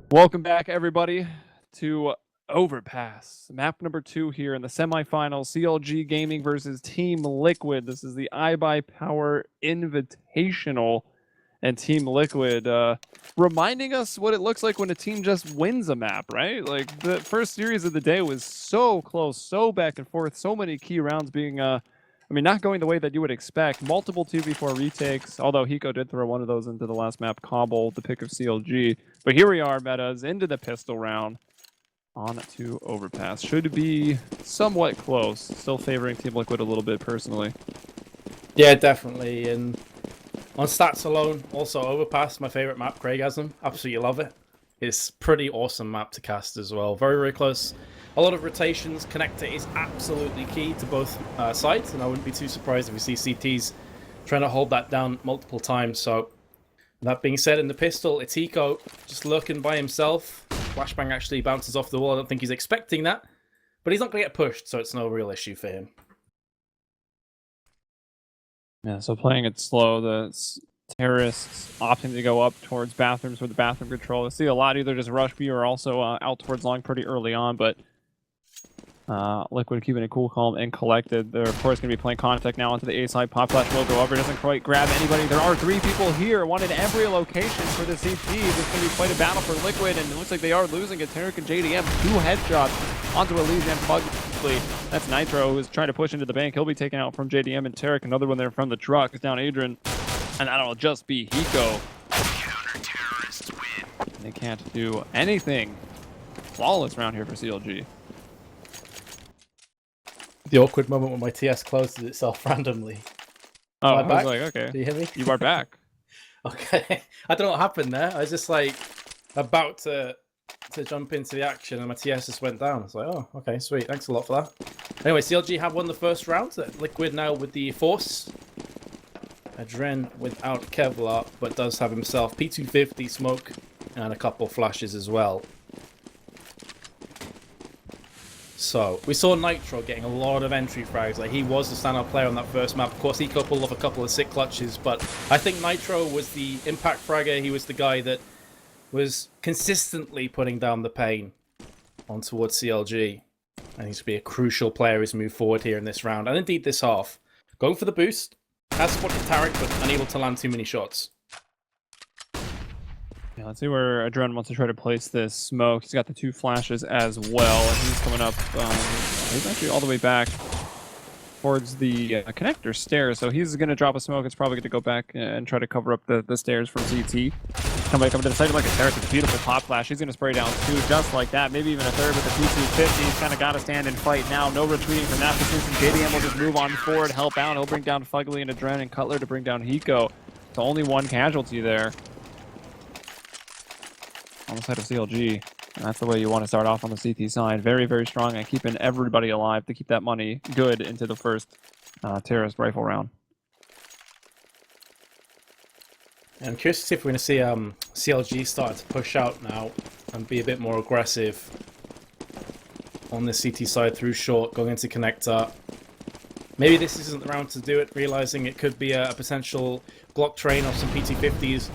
Welcome back, everybody, to Overpass. Map number 2 here in the semifinals. CLG Gaming versus Team Liquid. This is the iBUYPOWER Invitational. And Team Liquid reminding us what it looks like when a team just wins a map, right? Like, the first series of the day was so close, so back and forth, so many key rounds being, not going the way that you would expect. Multiple 2v4 retakes, although Hiko did throw one of those into the last map, Cobble, the pick of CLG. But here we are, metas, into the pistol round. On to Overpass. Should be somewhat close. Still favoring Team Liquid a little bit, personally. Yeah, definitely. And on stats alone, also Overpass, my favorite map, Craigasm. Absolutely love it. It's pretty awesome map to cast as well. Very, very close. A lot of rotations. Connector is absolutely key to both sides, and I wouldn't be too surprised if we see CTs trying to hold that down multiple times. So, that being said, in the pistol, it's Hiko just lurking by himself. Flashbang actually bounces off the wall. I don't think he's expecting that, but he's not going to get pushed, so it's no real issue for him. Yeah, so playing it slow, the terrorists opting to go up towards bathrooms with the bathroom control. I see a lot either just rush B or also out towards long pretty early on, but Liquid keeping it cool, calm, and collected. They're, of course, going to be playing contact now onto the A side. Pop Flash will go over. Doesn't quite grab anybody. There are 3 people here, one in every location for the CT. This is going to be quite a battle for Liquid, and it looks like they are losing it. Tarek and JDM, 2 headshots onto Elysian and Pugly. That's Nitro, who's trying to push into the bank. He'll be taken out from JDM and Tarek. Another one there from the truck. It's down Adrian, and that'll just be Hiko. They can't do anything. Flawless round here for CLG. The awkward moment when my TS closes itself randomly. Oh, I was like, okay. Do you hear me? You are back. Okay. I don't know what happened there. I was just like about to jump into the action and my TS just went down. I was like, oh, okay, sweet. Thanks a lot for that. Anyway, CLG have won the first round. Liquid now with the Force. Adren without Kevlar, but does have himself P250, smoke, and a couple flashes as well. So, we saw Nitro getting a lot of entry frags. Like, he was the standout player on that first map. Of course, he pulled off a couple of sick clutches, but I think Nitro was the impact fragger. He was the guy that was consistently putting down the pain on towards CLG. And he's to be a crucial player as we move forward here in this round. And indeed, this half. Going for the boost. Has spotted Tarek, but unable to land too many shots. Yeah, let's see where Adren wants to try to place this smoke. He's got the 2 flashes as well, and he's coming up. He's actually all the way back towards the connector stairs, so he's going to drop a smoke. It's probably going to go back and try to cover up the stairs from CT. Come back up to the side like a terrace. It's a beautiful pop flash. He's going to spray down 2 just like that, maybe even a 3rd with the P250. He's kind of got to stand and fight now. No retreating from that position. JDM will just move on forward, help out. He'll bring down Fugly and Adren and Cutler to bring down Hiko. So only 1 casualty there on the side of CLG. And that's the way you want to start off on the CT side. Very, very strong at keeping everybody alive to keep that money good into the first terrorist rifle round. And I'm curious to see if we're going to see CLG start to push out now and be a bit more aggressive on the CT side through short, going into connector. Maybe this isn't the round to do it, realizing it could be a potential Glock train of some PT50s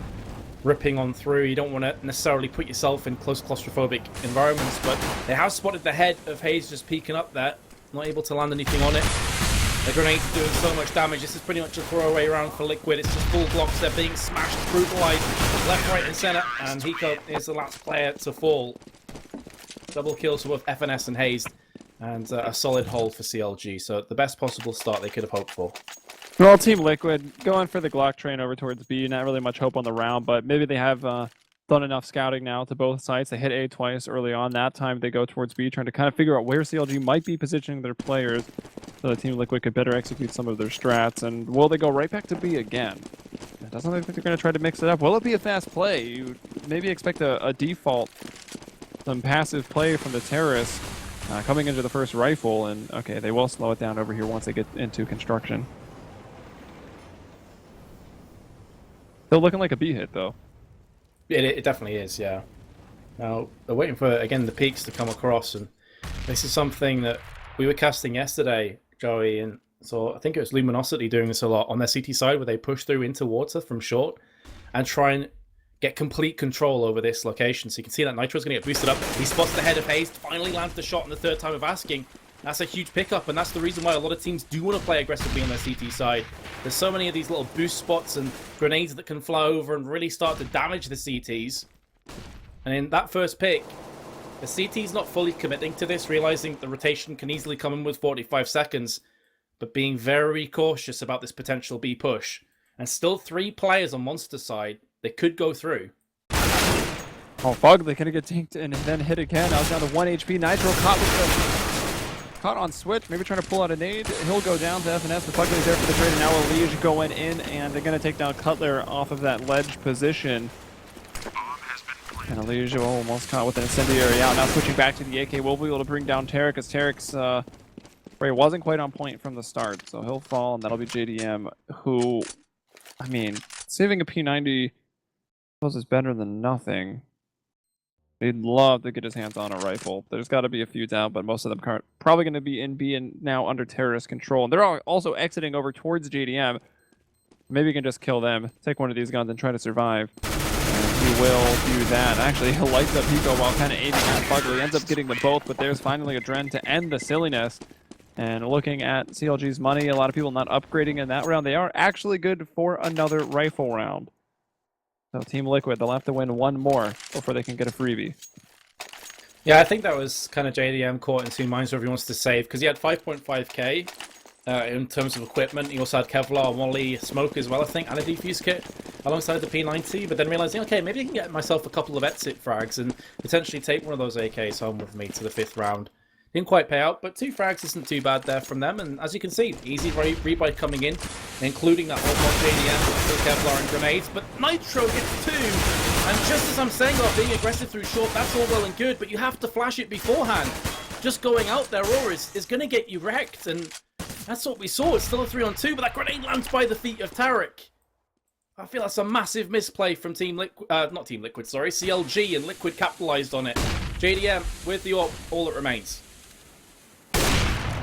ripping on through. You don't want to necessarily put yourself in close claustrophobic environments, but they have spotted the head of Hayes just peeking up there, not able to land anything on it. The grenade's doing so much damage. This is pretty much a throwaway round for Liquid. It's just full Glocks. They're being smashed, brutalized, left, right, and center, and Hiko is the last player to fall. Double kills for both FNS and Hayes, and a solid hold for CLG. So the best possible start they could have hoped for. Well, Team Liquid going for the Glock train over towards B. Not really much hope on the round, but maybe they have done enough scouting now to both sides. They hit A twice early on. That time they go towards B, trying to kind of figure out where CLG might be positioning their players so that Team Liquid could better execute some of their strats. And will they go right back to B again? It doesn't look like they're going to try to mix it up. Will it be a fast play? You maybe expect a default, some passive play from the terrorists coming into the first rifle. And okay, they will slow it down over here once they get into construction. Still looking like a B hit, though. It definitely is, yeah. Now, they're waiting for, again, the peaks to come across, and this is something that we were casting yesterday, Joey, and so I think it was Luminosity doing this a lot on their CT side, where they push through into water from short and try and get complete control over this location. So you can see that Nitro's going to get boosted up. He spots the head of Haze, finally lands the shot on the third time of asking. That's a huge pickup, and that's the reason why a lot of teams do want to play aggressively on their CT side. There's so many of these little boost spots and grenades that can fly over and really start to damage the CTs. And in that first pick, the CT's not fully committing to this, realizing the rotation can easily come in with 45 seconds, but being very cautious about this potential B push. And still 3 players on Monster side, they could go through. Oh, Fug, they're going to get tanked and then hit again. Now it's down to 1 HP. Nitro caught with caught on switch, maybe trying to pull out a nade. He'll go down to FNS, but Fugly's there for the trade, and now Elige going in, and they're going to take down Cutler off of that ledge position. And Elige almost caught with an incendiary out. Now switching back to the AK, we'll be able to bring down Tarek, because Tarek's spray wasn't quite on point from the start, so he'll fall, and that'll be JDM, who, I mean, saving a P90 I suppose is better than nothing. He'd love to get his hands on a rifle. There's got to be a few down, but most of them are probably going to be in B and now under terrorist control. And they're also exiting over towards JDM. Maybe you can just kill them, take one of these guns, and try to survive. And he will do that. Actually, he lights up Hiko while kind of aiming at Fugly. Ends up getting them both, but there's finally a Dren to end the silliness. And looking at CLG's money, a lot of people not upgrading in that round. They are actually good for another rifle round. So Team Liquid, they'll have to win one more before they can get a freebie. Yeah, I think that was kind of JDM caught in 2 minds wherever he wants to save, because he had 5.5k in terms of equipment. He also had Kevlar, Molly, Smoke as well, I think, and a defuse kit alongside the P90, but then realizing, okay, maybe I can get myself a couple of exit frags and potentially take one of those AKs home with me to the 5th round. Didn't quite pay out, but 2 frags isn't too bad there from them, and as you can see, easy rebuy coming in, including that almost JDM with Kevlar and grenades, but Nitro gets 2, and just as I'm saying about being aggressive through short, that's all well and good, but you have to flash it beforehand. Just going out there, Aura, is going to get you wrecked, and that's what we saw. It's still a 3-on-2, but that grenade lands by the feet of Tarek. I feel that's a massive misplay from Team Liquid, not Team Liquid, sorry, CLG, and Liquid capitalized on it. JDM with the AWP, all that remains.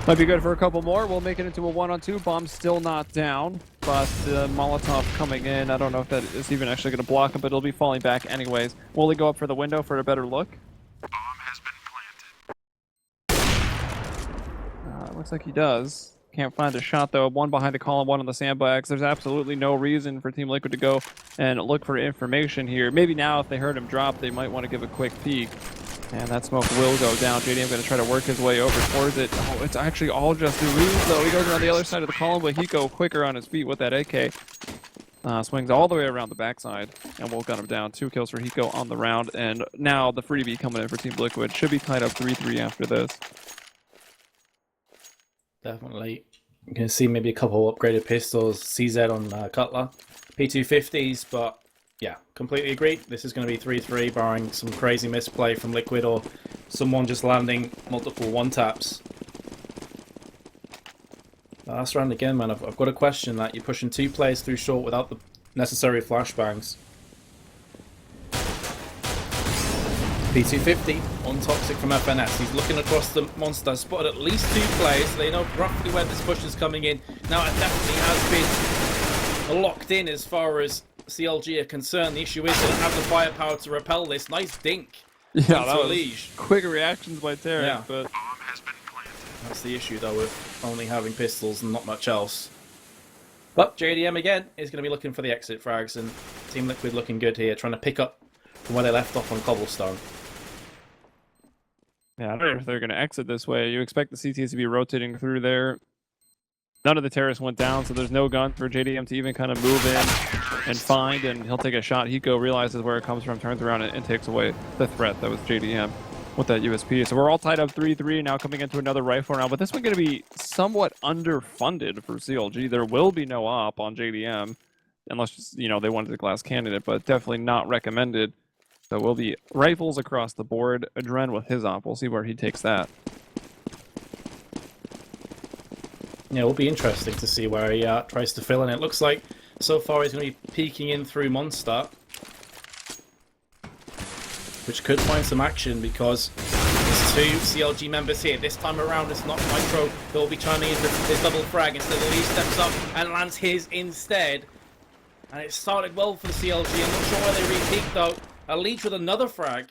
Might be good for a couple more. We'll make it into a 1-on-2. Bomb's still not down, but Molotov coming in. I don't know if that is even actually going to block him, but it'll be falling back anyways. Will he go up for the window for a better look? Bomb has been planted. Looks like he does. Can't find a shot though. 1 behind the column, 1 on the sandbags. There's absolutely no reason for Team Liquid to go and look for information here. Maybe now if they heard him drop, they might want to give a quick peek. And that smoke will go down. JDM going to try to work his way over towards it. Oh, it's actually all just Ruiz, though. He goes around the other side of the column, but Hiko quicker on his feet with that AK. Swings all the way around the backside, and we'll gun him down. 2 kills for Hiko on the round, and now the freebie coming in for Team Liquid. Should be tied up 3-3 after this. Definitely. You can see maybe a couple upgraded pistols, CZ on Cutler, P250s, but yeah, completely agree. This is going to be 3-3, barring some crazy misplay from Liquid or someone just landing multiple one-taps. Last round again, man. I've got a question that you're pushing 2 players through short without the necessary flashbangs. P250 on Toxic from FNS. He's looking across the monster, spotted at least 2 players. They know roughly where this push is coming in. Now it definitely has been locked in as far as CLG are concerned. The issue is they don't have the firepower to repel this. Nice dink. Yeah, that was quick reactions by Tarek, yeah. But Bomb has been planted. That's the issue though with only having pistols and not much else. But JDM again is going to be looking for the exit frags, and Team Liquid looking good here, trying to pick up from where they left off on Cobblestone. yeah, I don't know if they're going to exit this way. You expect the CTs to be rotating through there. None of the terrorists went down, so there's no gun for JDM to even kind of move in and find, and he'll take a shot. Hiko realizes where it comes from, turns around, and takes away the threat that was JDM with that USP. So we're all tied up 3-3 now, coming into another rifle round, but this one going to be somewhat underfunded for CLG. There will be no op on JDM, unless, you know, they wanted the glass candidate, but definitely not recommended. So it will be rifles across the board. Adren with his op. We'll see where he takes that. Yeah, it will be interesting to see where he tries to fill in. It looks like so far he's going to be peeking in through Monster, which could find some action because there's 2 CLG members here. This time around it's not Nitro that will be chiming in for his double frag. Instead, Lee steps up and lands his instead. And it started well for the CLG. I'm not sure why they re-peaked though. A leech with another frag.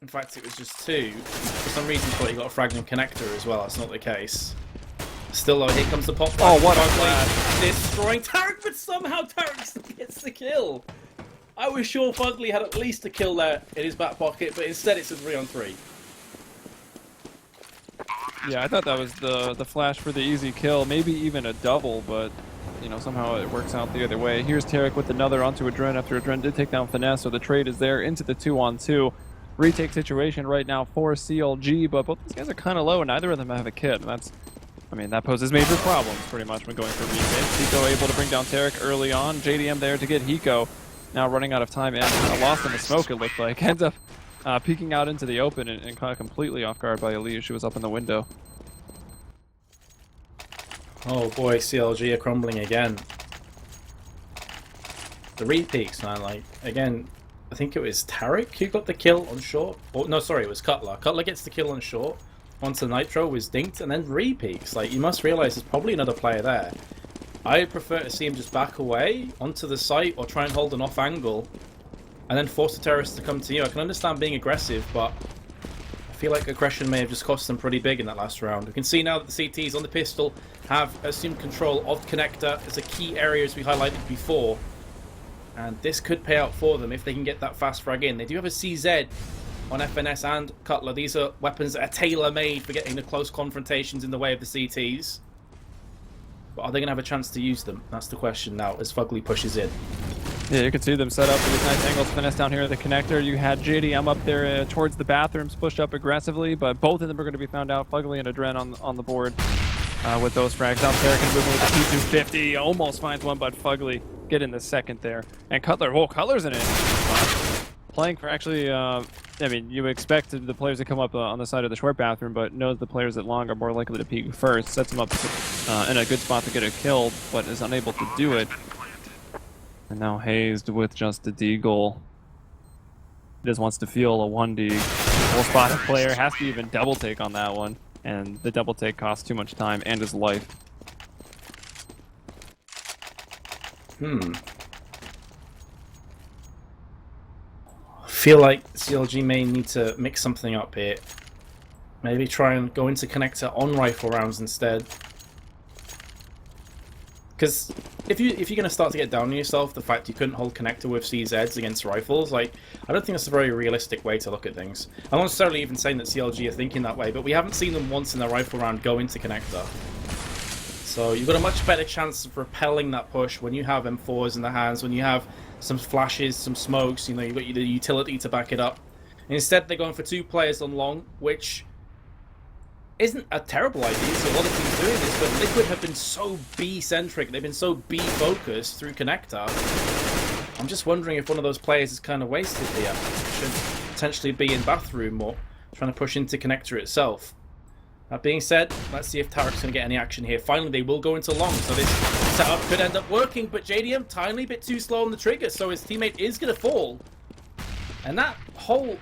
In fact, it was just two. For some reason, I thought he got a frag on connector as well. That's not the case. Still though, here comes the pop. Oh, what a flash. Destroying Tarek, but somehow Tarek still gets the kill. I was sure Fugly had at least a kill there in his back pocket, but instead it's a 3-on-3. Yeah, I thought that was the flash for the easy kill, maybe even a double, but you know, somehow it works out the other way. Here's Tarek with another onto Adren after Adren did take down Finesse, so the trade is there into the 2-on-2. Retake situation right now for CLG, but both these guys are kind of low and neither of them have a kit, and that's, I mean, that poses major problems pretty much when going for retakes. Hiko able to bring down Tarek early on, JDM there to get Hiko, now running out of time and lost in the smoke it looked like. Ends up peeking out into the open and caught completely off guard by Elise. She was up in the window. Oh boy, CLG are crumbling again. The repeats, man, like, again, I think it was Tarek who got the kill on short. Or, no, sorry, it was Cutler. Cutler gets the kill on short. Once the Nitro was dinked, and then repeats. Like, you must realize there's probably another player there. I prefer to see him just back away onto the site or try and hold an off angle and then force the terrorists to come to you. I can understand being aggressive, but I feel like aggression may have just cost them pretty big in that last round. We can see now that the CTs on the pistol have assumed control of connector as a key area, as we highlighted before. And this could pay out for them if they can get that fast frag in. They do have a CZ on FNS and Cutler. These are weapons that are tailor-made for getting the close confrontations in the way of the CTs. But are they going to have a chance to use them? That's the question now as Fugly pushes in. Yeah, you can see them set up with nice angles. Finesse down here at the connector. You had JDM up there towards the bathrooms, pushed up aggressively, but both of them are going to be found out. Fugly and Adren on the board with those frags. Out there, can move with the P250. Almost finds one, but Fugly get in the second there. And Cutler, whoa, Cutler's in it. Playing for actually, I mean, you expect the players to come up on the side of the short bathroom, but knows the players at long are more likely to peek first. Sets them up in a good spot to get a kill, but is unable to do it. And now hazed with just a deagle. He just wants to feel a 1D. Full spotted player has to even double take on that one, and the double take costs too much time and his life. I feel like CLG may need to mix something up here. Maybe try and go into connector on rifle rounds instead. Because if you're going to start to get down on yourself, the fact you couldn't hold connector with CZs against rifles, like, I don't think that's a very realistic way to look at things. I'm not necessarily even saying that CLG are thinking that way, but we haven't seen them once in a rifle round go into connector. So you've got a much better chance of repelling that push when you have M4s in the hands, when you have some flashes, some smokes, you know, you've got the utility to back it up. And instead they're going for two players on long, which isn't a terrible idea. So a lot of teams doing this, but Liquid have been so B-centric, they've been so B-focused through connector. I'm just wondering if one of those players is kind of wasted here. Should potentially be in bathroom or trying to push into connector itself. That being said, let's see if Tarek's going to get any action here. Finally, they will go into long, so this setup could end up working, but JDM tiny bit too slow on the trigger, so his teammate is going to fall. And that whole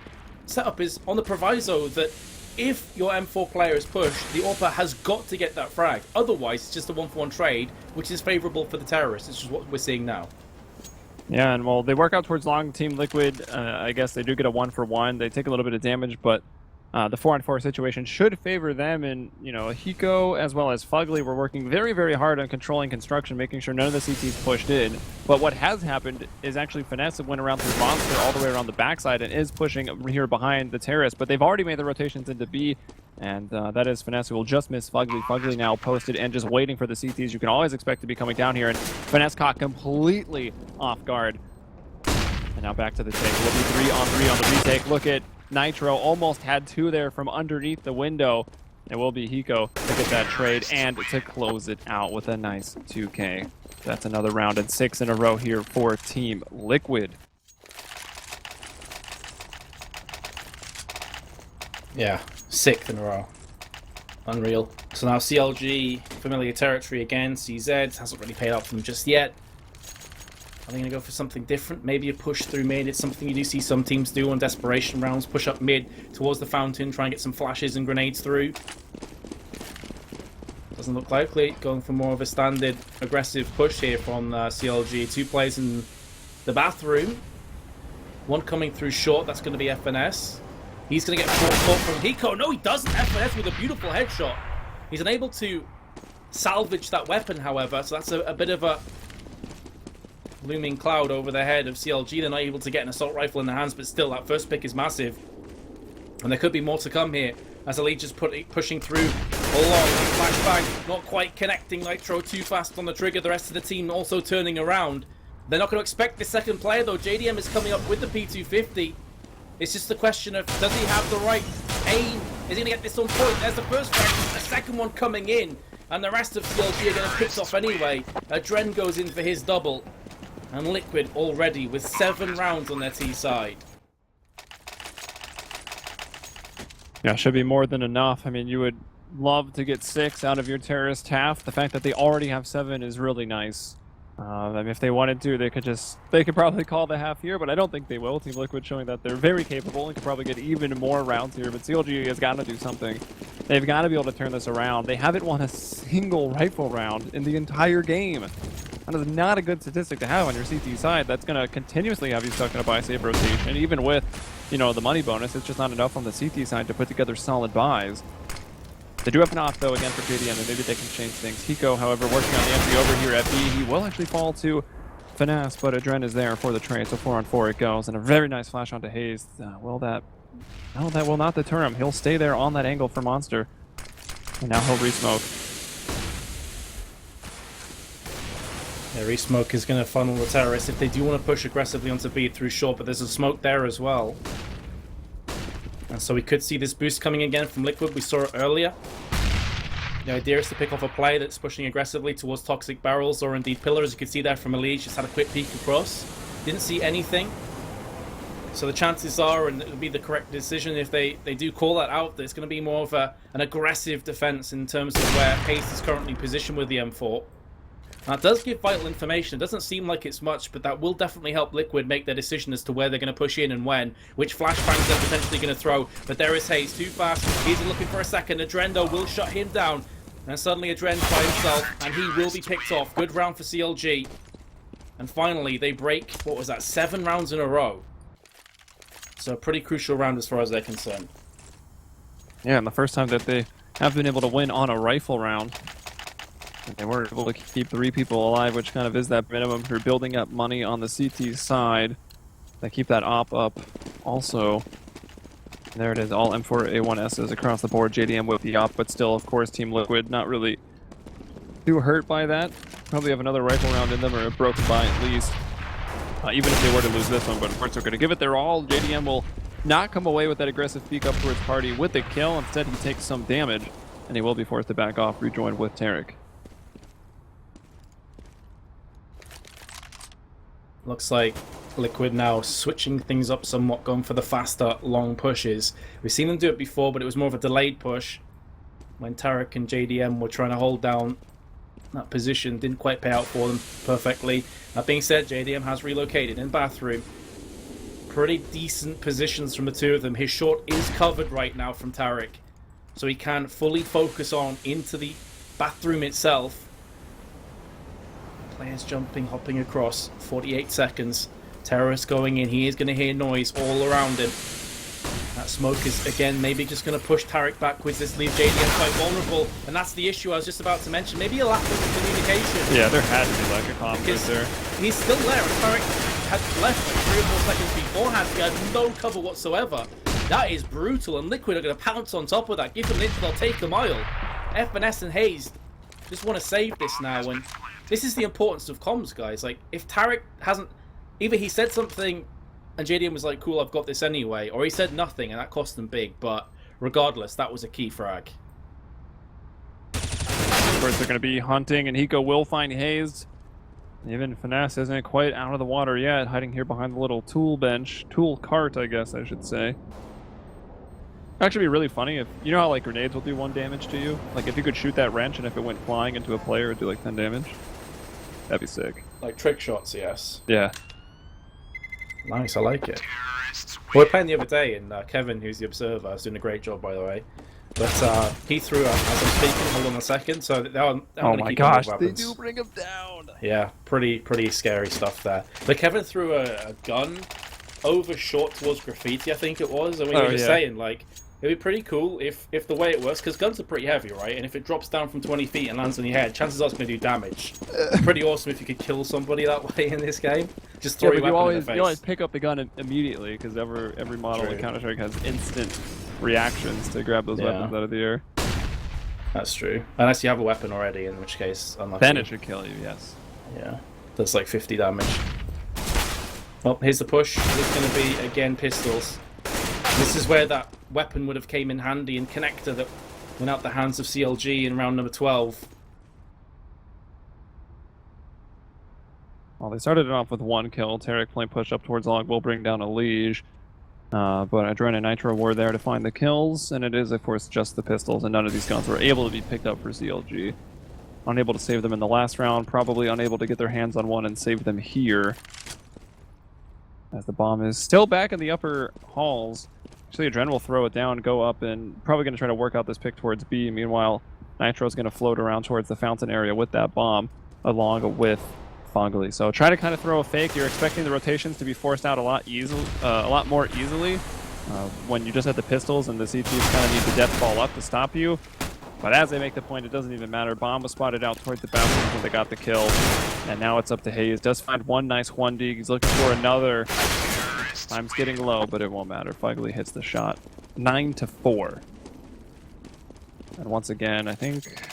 setup is on the proviso that if your M4 player is pushed, the AWPer has got to get that frag. Otherwise, it's just a 1-for-1 trade, which is favourable for the terrorists. It's just what we're seeing now. Yeah, and well, they work out towards long. Team Liquid, I guess they do get a 1-for-1. They take a little bit of damage, but the 4-on-4 situation should favor them. And, you know, Hiko as well as Fugly were working very, very hard on controlling construction, making sure none of the CTs pushed in. But what has happened is actually Finesse went around through Monster all the way around the backside and is pushing here behind the terrace. But they've already made the rotations into B, and that is Finesse, who will just miss Fugly. Fugly now posted and just waiting for the CTs you can always expect to be coming down here. And Finesse caught completely off guard. And now back to the take. We'll be 3-on-3 on the retake. Look at Nitro, almost had two there from underneath the window. It will be Hiko to get that trade and to close it out with a nice 2K. That's another round and 6 in a row here for Team Liquid. Yeah, 6th in a row. Unreal. So now CLG, familiar territory again. CZ hasn't really paid out for them just yet. Are they going to go for something different? Maybe a push through mid. It's something you do see some teams do on desperation rounds. Push up mid towards the fountain, try and get some flashes and grenades through. Doesn't look likely. Going for more of a standard aggressive push here from CLG. 2 players in the bathroom. One coming through short. That's going to be FNS. He's going to get caught from Hiko. No, he doesn't. FNS with a beautiful headshot. He's unable to salvage that weapon, however. So that's a bit of a looming cloud over the head of CLG. They're not able to get an assault rifle in their hands, but still, that first pick is massive. And there could be more to come here as Elite just pushing through along. Flashbang not quite connecting. Nitro too fast on the trigger. The rest of the team also turning around. They're not going to expect the second player, though. JDM is coming up with the P250. It's just a question of, does he have the right aim? Is he going to get this on point? There's the first frag, the second one coming in. And the rest of CLG are going to pick off anyway. Adren goes in for his double. And Liquid already with 7 rounds on their T side. Yeah, should be more than enough. I mean, you would love to get 6 out of your terrorist half. The fact that they already have 7 is really nice. I mean, if they wanted to, they could probably call the half here, but I don't think they will. Team Liquid showing that they're very capable and could probably get even more rounds here, but CLG has got to do something. They've got to be able to turn this around. They haven't won a single rifle round in the entire game. That is not a good statistic to have on your CT side. That's going to continuously have you stuck in a buy save rotation. Even with, you know, the money bonus, it's just not enough on the CT side to put together solid buys. They do have an off, though, again for JDM, and maybe they can change things. Hiko, however, working on the entry over here at B. He will actually fall to Finesse, but Adren is there for the trade, so 4-on-4 it goes. And a very nice flash onto Hayes. That will not deter him. He'll stay there on that angle for Monster. And now he'll re-smoke. Yeah, re-smoke is going to funnel the terrorists if they do want to push aggressively onto B through short, but there's a smoke there as well. And so we could see this boost coming again from Liquid. We saw it earlier. The idea is to pick off a play that's pushing aggressively towards toxic barrels or indeed pillar. As you can see there from Elise, just had a quick peek across. Didn't see anything. So the chances are, and it would be the correct decision if they do call that out, that it's going to be more of an aggressive defense in terms of where Pace is currently positioned with the M4. That does give vital information. It doesn't seem like it's much, but that will definitely help Liquid make their decision as to where they're going to push in and when, which flashbangs they're potentially going to throw. But there is Hayes, too fast. He's looking for a second. Adrendo will shut him down. And suddenly Adren's by himself, and he will be picked off. Good round for CLG. And finally, they break, what was that, 7 rounds in a row. So a pretty crucial round as far as they're concerned. Yeah, and the first time that they have been able to win on a rifle round. And they were able to keep 3 people alive, which kind of is that minimum for building up money on the CT side. They keep that op up also. There it is, all M4A1Ss across the board. JDM with the op, but still, of course, Team Liquid not really too hurt by that. Probably have another rifle round in them or a broken buy at least. Even if they were to lose this one, but of course they're going to give it their all. JDM will not come away with that aggressive peek up towards Party with the kill. Instead, he takes some damage, and he will be forced to back off, rejoin with Tarek. Looks like Liquid now switching things up somewhat, going for the faster, long pushes. We've seen them do it before, but it was more of a delayed push. When Tarek and JDM were trying to hold down that position, didn't quite pay out for them perfectly. That being said, JDM has relocated in bathroom. Pretty decent positions from the two of them. His short is covered right now from Tarek, so he can fully focus on into the bathroom itself. Players jumping, hopping across. 48 seconds. Terrorist going in. He is going to hear noise all around him. That smoke is, again, maybe just going to push Tarek backwards. This leaves JDM quite vulnerable. And that's the issue I was just about to mention. Maybe a lack of communication. Yeah, there had to be like a conflict there. He's still there. And Tarek had left like 3 or 4 seconds beforehand. He had no cover whatsoever. That is brutal. And Liquid are going to pounce on top of that. Give them an inch, they'll take the mile. FNS and Hayes just want to save this now. And this is the importance of comms, guys. Like, if Tarek hasn't... Either he said something and JDM was like, cool, I've got this anyway, or he said nothing and that cost them big, but regardless, that was a key frag. Of course, they're going to be hunting, and Hiko will find Hayes. Even Finesse isn't quite out of the water yet, hiding here behind the little tool bench. Tool cart, I guess I should say. Actually be really funny if... You know how, like, grenades will do 1 damage to you? Like, if you could shoot that wrench and if it went flying into a player, it'd do, like, 10 damage. That'd be sick. Like trick shots, yes. Yeah. Nice, I like it. We were playing the other day, and Kevin, who's the observer, was doing a great job, by the way. But he threw, as I'm speaking, hold on a second, so Oh my gosh, they do bring him down. Yeah, pretty scary stuff there. But Kevin threw a gun over short towards graffiti, I think it was, and we were just saying, like, it'd be pretty cool if the way it works, because guns are pretty heavy, right? And if it drops down from 20 feet and lands on your head, chances are it's going to do damage. Pretty awesome if you could kill somebody that way in this game. Just throw your weapon in the face. You always pick up the gun immediately, because every model in Counter-Strike has instant reactions to grab those weapons out of the air. That's true. Unless you have a weapon already, in which case, unlucky. Then it should kill you, yes. Yeah, that's like 50 damage. Well, here's the push. It's going to be, again, pistols. This is where that weapon would have came in handy in connector that went out the hands of CLG in round number 12. Well, they started it off with 1 kill. Tarek playing push up towards Log will bring down a Liege. But Adrenaline and Nitro were there to find the kills, and it is, of course, just the pistols, and none of these guns were able to be picked up for CLG. Unable to save them in the last round, probably unable to get their hands on one and save them here. As the bomb is still back in the upper halls. Actually, Adren will throw it down, go up, and probably going to try to work out this pick towards B. Meanwhile, Nitro's going to float around towards the fountain area with that bomb, along with Fogly. So try to kind of throw a fake. You're expecting the rotations to be forced out a lot more easily when you just have the pistols and the CTs kind of need the death ball up to stop you. But as they make the point, it doesn't even matter. Bomb was spotted out towards the balcony when they got the kill. And now it's up to Hayes. Does find one nice 1D. He's looking for another. Time's getting low, but it won't matter. Fogly hits the shot. 9-4. And once again, I think...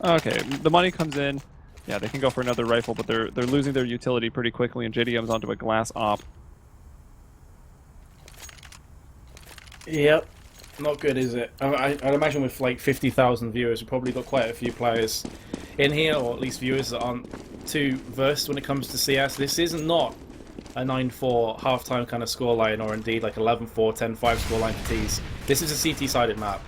Okay, the money comes in. Yeah, they can go for another rifle, but they're losing their utility pretty quickly, and JDM's onto a glass op. Yep. Not good, is it? I'd imagine with like 50,000 viewers, we've probably got quite a few players in here, or at least viewers that aren't too versed when it comes to CS. This is not a 9-4 half-time kind of scoreline, or indeed like 11-4, 10-5 scoreline for T's. This is a CT-sided map.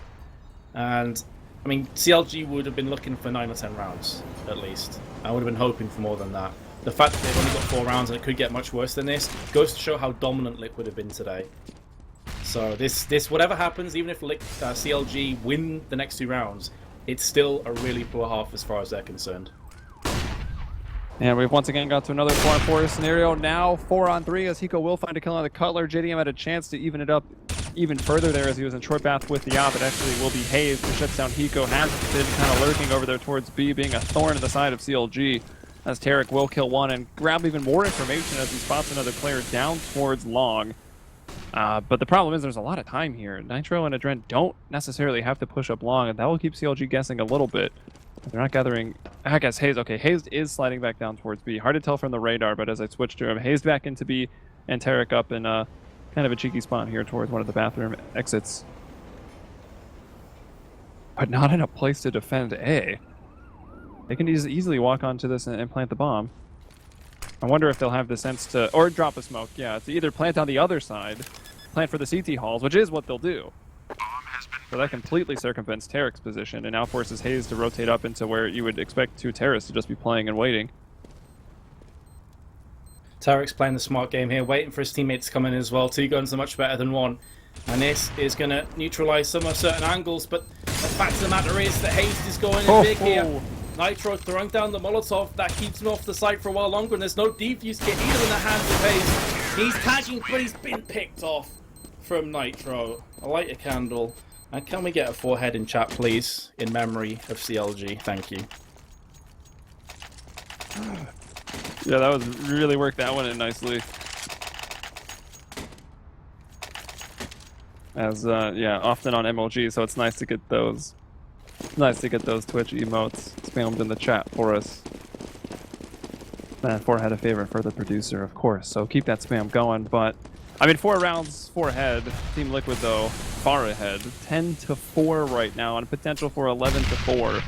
And, I mean, CLG would have been looking for 9 or 10 rounds, at least. I would have been hoping for more than that. The fact that they've only got 4 rounds and it could get much worse than this goes to show how dominant Liquid have been today. So this whatever happens, even if CLG win the next 2 rounds, it's still a really poor half as far as they're concerned. And we've once again got to another 4-on-4 scenario. Now 4-on-3 as Hiko will find a kill on the Cutler. JDM had a chance to even it up even further there as he was in short path with the op. It actually will be Hayes who shuts down Hiko. Has been kind of lurking over there towards B, being a thorn in the side of CLG. As Tarek will kill one and grab even more information as he spots another player down towards Long. But the problem is there's a lot of time here. Nitro and Adren don't necessarily have to push up Long, and that will keep CLG guessing a little bit. They're not gathering... I guess Hayes... Okay, Hayes is sliding back down towards B. Hard to tell from the radar, but as I switch to him, Hayes back into B, and Tarek up in kind of a cheeky spot here towards one of the bathroom exits. But not in a place to defend A. They can easily walk onto this and plant the bomb. I wonder if they'll have the sense to... Or drop a smoke, yeah. To either plant on the other side, plant for the CT halls, which is what they'll do. So that completely circumvents Tarek's position and now forces Hayes to rotate up into where you would expect 2 terrorists to just be playing and waiting. Tarek's playing the smart game here, waiting for his teammates to come in as well. 2 guns are much better than 1. And this is going to neutralize some of certain angles, but the fact of the matter is that Hayes is going in big here. Nitro throwing down the Molotov, that keeps him off the site for a while longer, and there's no defuse kit either in the hands of Hayes. He's tagging, but he's been picked off from Nitro. I light a candle. And can we get a forehead in chat, please, in memory of CLG? Thank you. Yeah, that was really worked that one in nicely. As yeah, often on MLG, so it's nice to get those. Nice to get those Twitch emotes spammed in the chat for us. And forehead a favorite for the producer, of course. So keep that spam going. But I mean, 4 rounds, 4 ahead. Team Liquid though, far ahead. 10-4 right now, and potential for 11-4.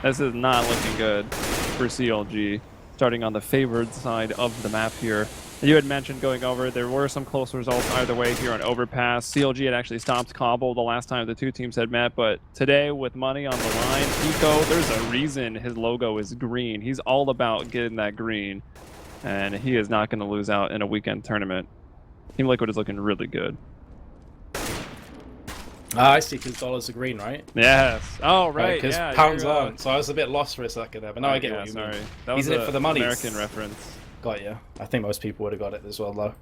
This is not looking good for CLG. Starting on the favored side of the map here. You had mentioned going over, there were some close results either way here on Overpass. CLG had actually stopped Cobble the last time the 2 teams had met, but today with money on the line, Pico, there's a reason his logo is green. He's all about getting that green, and he is not going to lose out in a weekend tournament. Team Liquid is looking really good. Ah, I see, because dollars are green, right? Yes. Oh, right. Because Yeah, pounds you're, aren't. So I was a bit lost for a second there, but now I get yeah, what you sorry. mean. That He's was in it for the money. American reference. Got you. I think most people would have got it as well, though.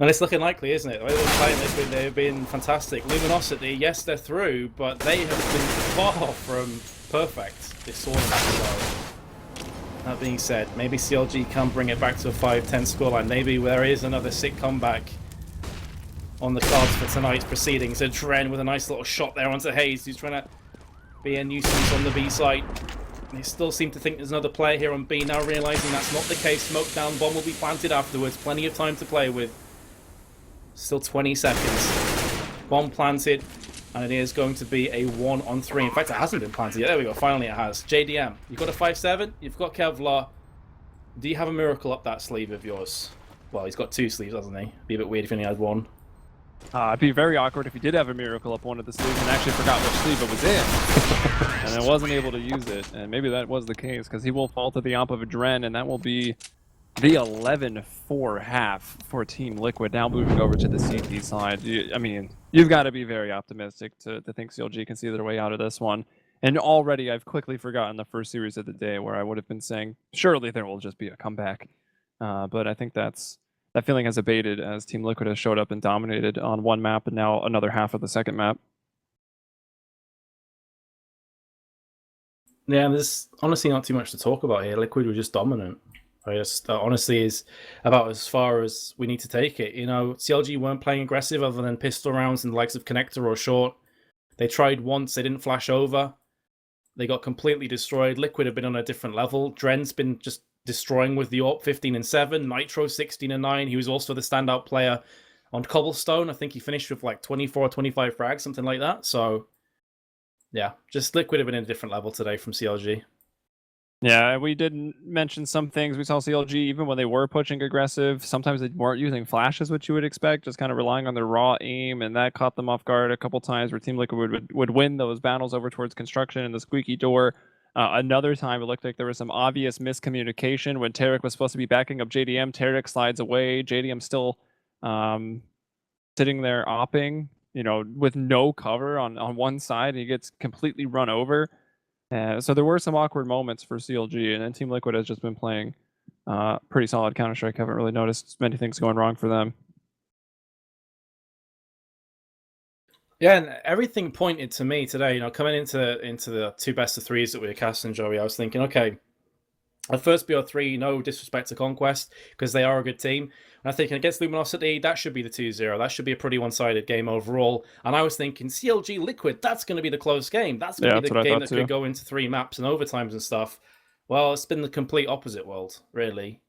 And it's looking likely, isn't it? The way they're playing Liquid, they've been fantastic. Luminosity, yes, they're through, but they have been far from perfect this tournament. So, that being said, maybe CLG can bring it back to a 5-10 scoreline. Maybe there is another sick comeback on the cards for tonight's proceedings. A Dren with a nice little shot there onto Hayes, who's trying to be a nuisance on the B side. They still seem to think there's another player here on B, now realising that's not the case. Smoke down, bomb will be planted afterwards. Plenty of time to play with. Still 20 seconds. Bomb planted, and it is going to be a 1-on-3. In fact, it hasn't been planted yet. There we go, finally it has. JDM, you've got a 5-7, you've got Kevlar. Do you have a miracle up that sleeve of yours? Well, he's got 2 sleeves, hasn't he? Be a bit weird if he only had 1. It'd be very awkward if you did have a miracle up one of the sleeves and actually forgot which sleeve it was in. And I wasn't able to use it. And maybe that was the case, because he will fall to the op of a Dren, and that will be the 11-4 half for Team Liquid. Now moving over to the CT side. I mean, you've got to be very optimistic to think CLG can see their way out of this one. And already I've quickly forgotten the first series of the day where I would have been saying, surely there will just be a comeback. But I think that feeling has abated as Team Liquid has showed up and dominated on one map and now another half of the second map. Yeah, there's honestly not too much to talk about here. Liquid were just dominant. I just honestly is about as far as we need to take it. You know, CLG weren't playing aggressive other than pistol rounds and the likes of Connector or Short. They tried once, they didn't flash over. They got completely destroyed. Liquid have been on a different level. Dren's been just destroying with the AWP 15-7. Nitro 16-9. He was also the standout player on Cobblestone. I think he finished with like 24 or 25 frags, something like that. So, yeah, just Liquid have been in a different level today from CLG. Yeah, we did mention some things. We saw CLG, even when they were pushing aggressive, sometimes they weren't using flashes, which you would expect, just kind of relying on their raw aim, and that caught them off guard a couple times where Team Liquid would win those battles over towards construction and the squeaky door. Another time, it looked like there was some obvious miscommunication when Tarek was supposed to be backing up JDM. Tarek slides away. JDM still sitting there opping, you know, with no cover on one side, and he gets completely run over. So there were some awkward moments for CLG, and then Team Liquid has just been playing pretty solid Counter-Strike. Haven't really noticed many things going wrong for them. Yeah, and everything pointed to me today. You know, coming into the 2 best-of-3s that we were casting, Joey, I was thinking, okay, at first bo3, no disrespect to Conquest, because they are a good team. And I'm thinking, against Luminosity, that should be the 2-0. That should be a pretty one-sided game overall. And I was thinking, CLG Liquid, that's going to be the close game. That's going to be the game that could go into 3 maps and overtimes and stuff. Well, it's been the complete opposite world, really.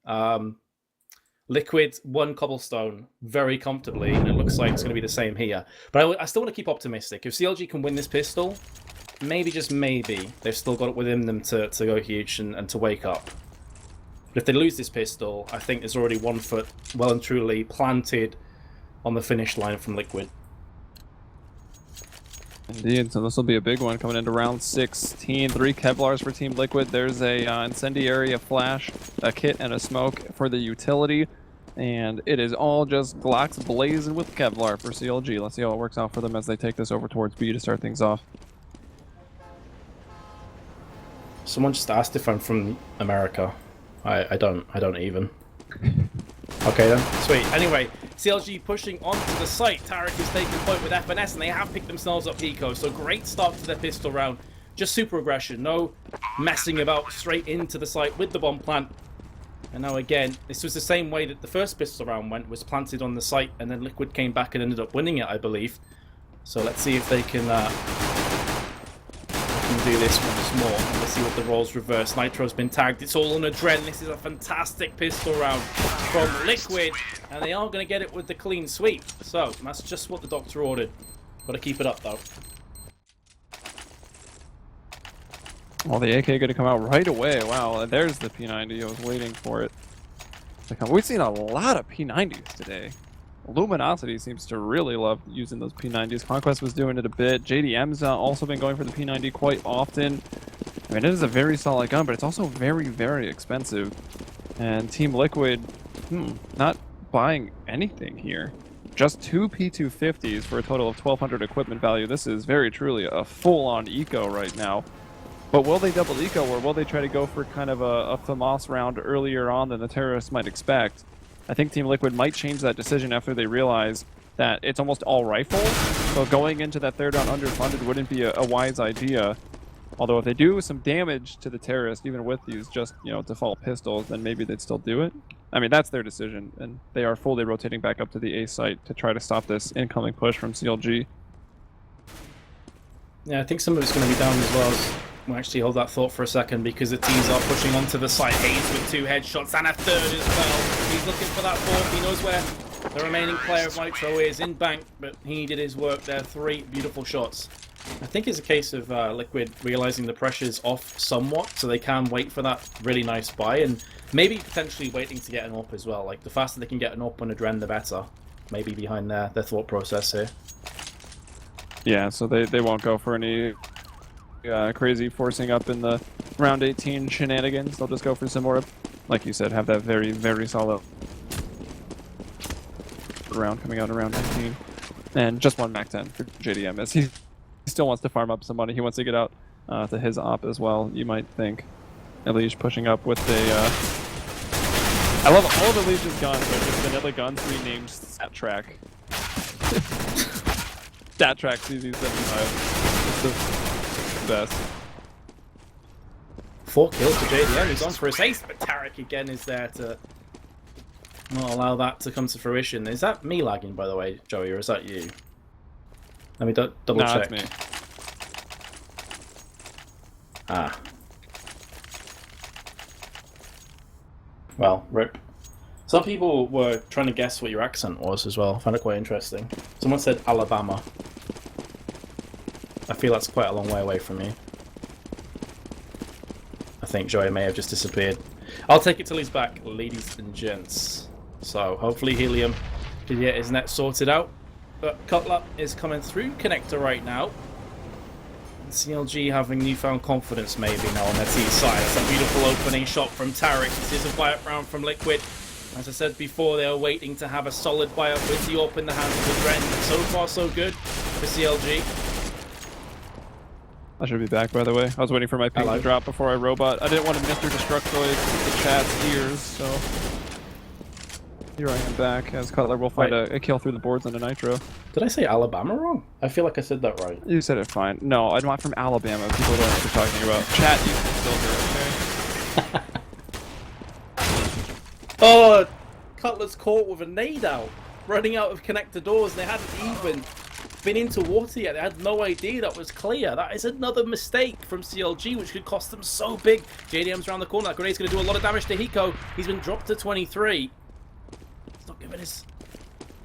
Liquid won Cobblestone very comfortably, and it looks like it's going to be the same here. But I still want to keep optimistic. If CLG can win this pistol, maybe, just maybe, they've still got it within them to go huge and to wake up. But if they lose this pistol, I think there's already 1 foot well and truly planted on the finish line from Liquid. Indeed, so this will be a big one coming into round 16. 3 Kevlars for Team Liquid. There's a incendiary, a flash, a kit, and a smoke for the utility. And it is all just Glocks blazing with Kevlar for CLG. Let's see how it works out for them as they take this over towards B to start things off. Someone just asked if I'm from America. I don't even. Okay then, sweet. Anyway, CLG pushing onto the site. Tarek is taking point with FNS, and they have picked themselves up Pico. So great start to their pistol round. Just super aggression, no messing about, straight into the site with the bomb plant. And now again, this was the same way that the first pistol round went, was planted on the site, and then Liquid came back and ended up winning it, I believe. So let's see if they can do this once more. And let's see what the roles reverse. Nitro's been tagged. It's all on a Dren. This is a fantastic pistol round from Liquid, and they are going to get it with the clean sweep. So that's just what the doctor ordered. Got to keep it up though. Well, the AK going to come out right away. Wow, there's the P90. I was waiting for it. We've seen a lot of P90s today. Luminosity seems to really love using those P90s. Conquest was doing it a bit. JDM's also been going for the P90 quite often. I mean, it is a very solid gun, but it's also very, very expensive. And Team Liquid, not buying anything here. just 2 P250s for a total of 1,200 equipment value. This is very truly a full-on eco right now. But will they double eco, or will they try to go for kind of a FAMAS round earlier on than the terrorists might expect? I think Team Liquid might change that decision after they realize that it's almost all rifles. So going into that third round underfunded wouldn't be a wise idea. Although if they do some damage to the terrorists, even with these just, you know, default pistols, then maybe they'd still do it. I mean, that's their decision, and they are fully rotating back up to the A site to try to stop this incoming push from CLG. Yeah, I think some of it's going to be down as well. We'll actually hold that thought for a second, because the teams are pushing onto the site. Hayes with 2 headshots and a third as well. He's looking for that fourth. He knows where the remaining player of Nitro is in bank, but he did his work there. 3 beautiful shots. I think it's a case of Liquid realizing the pressure's off somewhat, so they can wait for that really nice buy, and maybe potentially waiting to get an AWP as well. Like, the faster they can get an AWP on a Dren, the better. Maybe behind their thought process here. Yeah, so they won't go for any crazy forcing up in the round 18 shenanigans. They'll just go for some more, like you said, have that very, very solid round coming out around 19. And just one Mac 10 for JDM, as he still wants to farm up some money. He wants to get out to his op as well, you might think. Elige pushing up with a... I love all of Elige's guns are just vanilla guns renamed Stat Track. Stat Track CZ75. It's the best. 4 kills to JDM. He's on for his ace, but Tarek again is there to not allow that to come to fruition. Is that me lagging, by the way, Joey, or is that you? Let me double check. That's me. Ah. Well, rip. Some people were trying to guess what your accent was as well. I found it quite interesting. Someone said Alabama. I feel that's quite a long way away from you. I think Joey may have just disappeared. I'll take it till he's back, ladies and gents. So, hopefully Helium can get his net sorted out. But Cutler is coming through connector right now. CLG having newfound confidence maybe now on their T side. That's a beautiful opening shot from Tarek. This is a buy-up round from Liquid. As I said before, they are waiting to have a solid buy-up with the AWP in the hands of the Dren. So far, so good for CLG. I should be back, by the way. I was waiting for my ping to drop before I robot. I didn't want to Mr. Destructoid the chat's ears, so... Here I am back, as Cutler will find a kill through the boards on a Nitro. Did I say Alabama wrong? I feel like I said that right. You said it fine. No, I'm not from Alabama. People don't know what you're talking about. Chat, you can still hear it, okay? Oh, Cutler's caught with a nade out, running out of connector doors. They hadn't even been into water yet. They had no idea that was clear. That is another mistake from CLG, which could cost them so big. JDM's around the corner. That grenade's going to do a lot of damage to Hiko. He's been dropped to 23. He's not giving his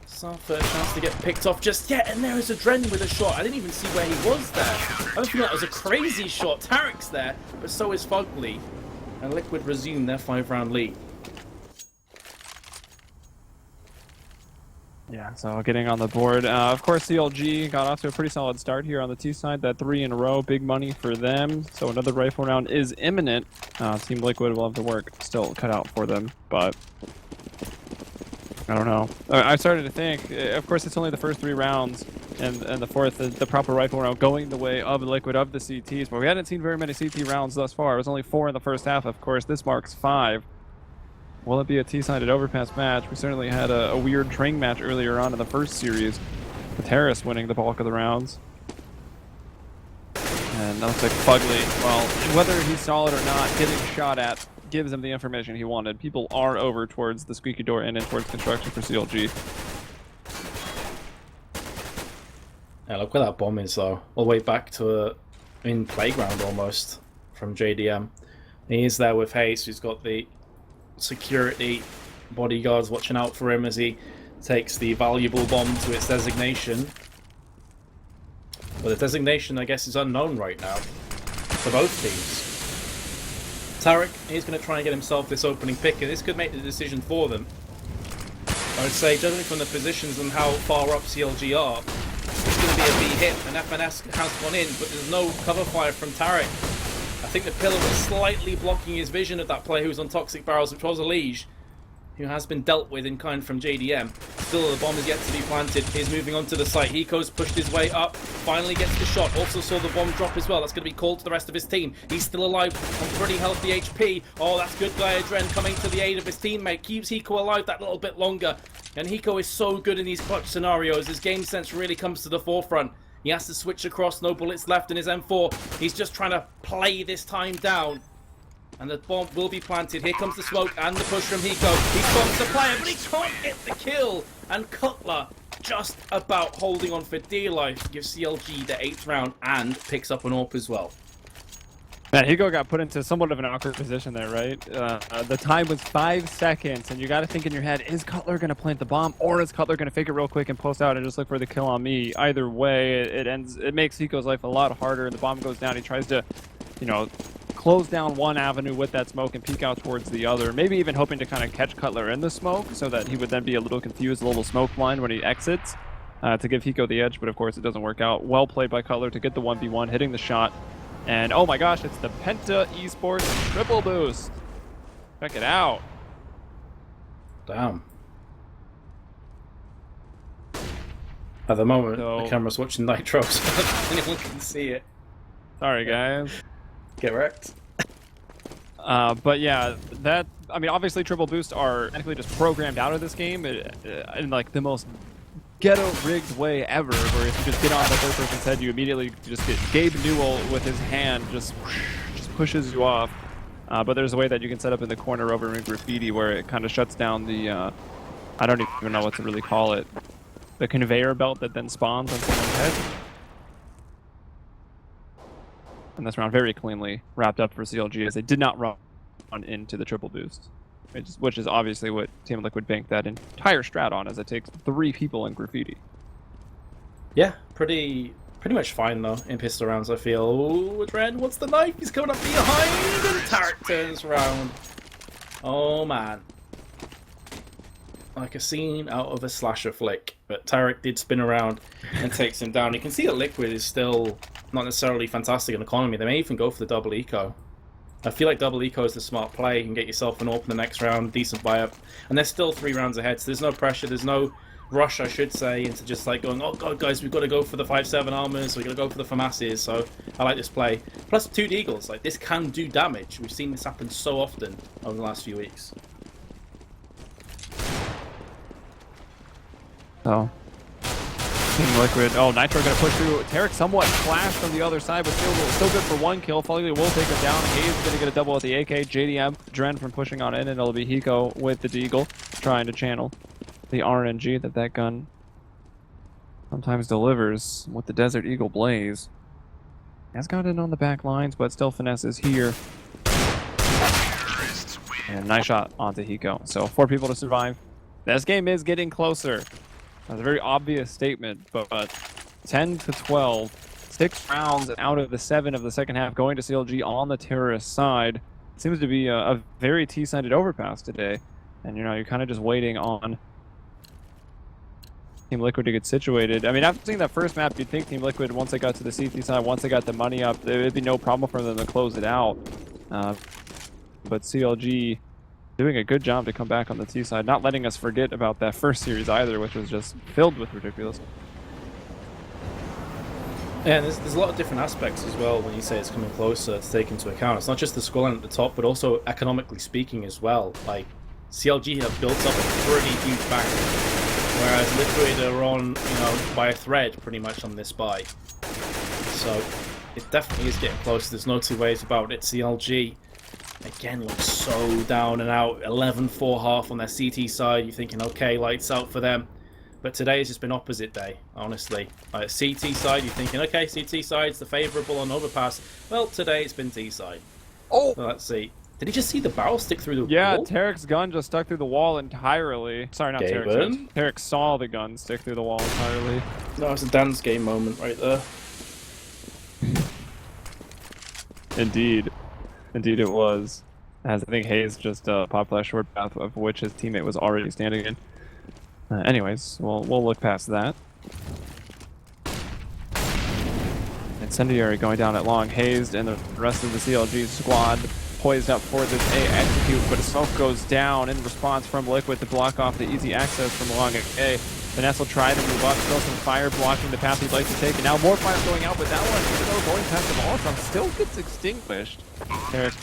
self a chance to get picked off just yet. And there is a Dren with a shot. I didn't even see where he was there. I don't feel that was a crazy shot. Tarek's there, but so is Fugly. And Liquid resume their 5-round lead. Yeah, so getting on the board. Of course, CLG got off to a pretty solid start here on the T side. That 3 in a row, big money for them. So another rifle round is imminent. Team Liquid will have the work still cut out for them, but I don't know. I started to think, of course, it's only the first 3 rounds, and the fourth, the proper rifle round going the way of Liquid, of the CTs, but we hadn't seen very many CT rounds thus far. It was only 4 in the first half, of course. This marks 5. Will it be a T-sided overpass match? We certainly had a weird train match earlier on in the first series, with Harris winning the bulk of the rounds. And that looks like Fugly, well, whether he saw it or not, getting shot at gives him the information he wanted. People are over towards the squeaky door and in towards construction for CLG. Yeah, look where that bomb is though. All the way back to a in playground almost from JDM. He is there with Hayes, who's got the security bodyguards watching out for him as he takes the valuable bomb to its designation. But the designation, I guess, is unknown right now for both teams. Tarek, he's going to try and get himself this opening pick, and this could make the decision for them. I would say, judging from the positions and how far up CLG are, it's going to be a B hit, and FNS has gone in, but there's no cover fire from Tarek. I think the pillar was slightly blocking his vision of that player who's on toxic barrels, which was Elige, who has been dealt with in kind from JDM. still, the bomb is yet to be planted. He's moving on to the site. Hiko's pushed his way up, finally gets the shot. Also saw the bomb drop as well. That's going to be called to the rest of his team. He's still alive on pretty healthy HP. Oh, that's good guy Adren coming to the aid of his teammate. Keeps Hiko alive that little bit longer. And Hiko is so good in these clutch scenarios. His game sense really comes to the forefront. He has to switch across, no bullets left in his M4. He's just trying to play this time down. And the bomb will be planted. Here comes the smoke and the push from Hiko. He spots the player, but he can't get the kill. And Cutler just about holding on for dear life to give CLG the 8th round and picks up an AWP as well. Man, Hiko got put into somewhat of an awkward position there, right? The time was 5 seconds, and you got to think in your head, is Cutler going to plant the bomb, or is Cutler going to fake it real quick and post out and just look for the kill on me? Either way, it makes Hiko's life a lot harder. The bomb goes down. He tries to, you know, close down one avenue with that smoke and peek out towards the other, maybe even hoping to kind of catch Cutler in the smoke so that he would then be a little confused, a little smoke blind when he exits to give Hiko the edge, but of course it doesn't work out. Well played by Cutler to get the 1v1, hitting the shot. And oh my gosh, it's the Penta Esports triple boost. Check it out. Damn. At the moment, the camera's watching Nitro, so anyone can see it. Sorry, guys. Get wrecked. But yeah, that, I mean, obviously triple boosts are technically just programmed out of this game in like the most ghetto rigged way ever, where if you just get on the third person's head, you immediately just get Gabe Newell with his hand just pushes you off. But there's a way that you can set up in the corner over in graffiti where it kind of shuts down the, I don't even know what to really call it, the conveyor belt that then spawns on someone's head. And this round very cleanly wrapped up for CLG as they did not run into the triple boost, which is obviously what Team Liquid banked that entire strat on, as it takes 3 people in graffiti. Yeah, pretty much fine though in pistol rounds, I feel. Ooh, Adren, what's the knife? He's coming up behind and Tarek turns round. Oh man. Like a scene out of a slasher flick. But Tarek did spin around and takes him down. You can see that Liquid is still not necessarily fantastic in economy. They may even go for the double eco. I feel like double eco is the smart play. You can get yourself an AWP in the next round, decent buy-up. And they're still 3 rounds ahead, so there's no pressure, there's no rush, I should say, into just like going, oh god guys, we've got to go for the 5-7 armors, we've got to go for the FAMASs, so I like this play. Plus 2 Deagles, like this can do damage. We've seen this happen so often over the last few weeks. So, Team Liquid. Oh, Nitro gonna push through. Tarek somewhat flashed from the other side, but still good for 1 kill. Foley will take him down. Hayes is gonna get a double with the AK. JDM, Dren from pushing on in, and it'll be Hiko with the Deagle trying to channel the RNG that gun sometimes delivers with the Desert Eagle Blaze. Has got in on the back lines, but still finesses here. And nice shot onto Hiko. So 4 people to survive. This game is getting closer. That's a very obvious statement, but 10 to 12, 6 rounds out of the 7 of the second half going to CLG on the terrorist side. Seems to be a very T-sided overpass today. And, you know, you're kind of just waiting on Team Liquid to get situated. I mean, after seeing that first map, you'd think Team Liquid, once they got to the CT side, once they got the money up, there would be no problem for them to close it out. But CLG doing a good job to come back on the T side, not letting us forget about that first series either, which was just filled with ridiculous. Yeah, there's a lot of different aspects as well when you say it's coming closer to take into account. It's not just the scoreline at the top, but also economically speaking as well. Like, CLG have built up a pretty huge back, whereas Liquid are on, you know, by a thread pretty much on this buy. So it definitely is getting closer. There's no 2 ways about it. CLG again looks so down and out. 11-4 half on their CT side. You're thinking, okay, lights out for them. But today has just been opposite day, honestly. Like CT side, you're thinking, okay, CT side's the favourable on overpass. Well, today it's been T side. Oh, so let's see. Did he just see the barrel stick through the wall? Yeah, Tarek's gun just stuck through the wall entirely. Sorry, not Tarek. Tarek saw the gun stick through the wall entirely. No, it's a dance game moment right there. Indeed. Indeed it was. As I think Hayes just popped that short path of which his teammate was already standing in. Anyways, we'll look past that. Incendiary going down at long. Hazed and the rest of the CLG squad poised up for this A execute, but a smoke goes down in response from Liquid to block off the easy access from along A. Vanessa will try to move up, still some fire blocking the path he'd like to take, and now more fire going out, but that one, even though going past the Molotov, still gets extinguished. Eric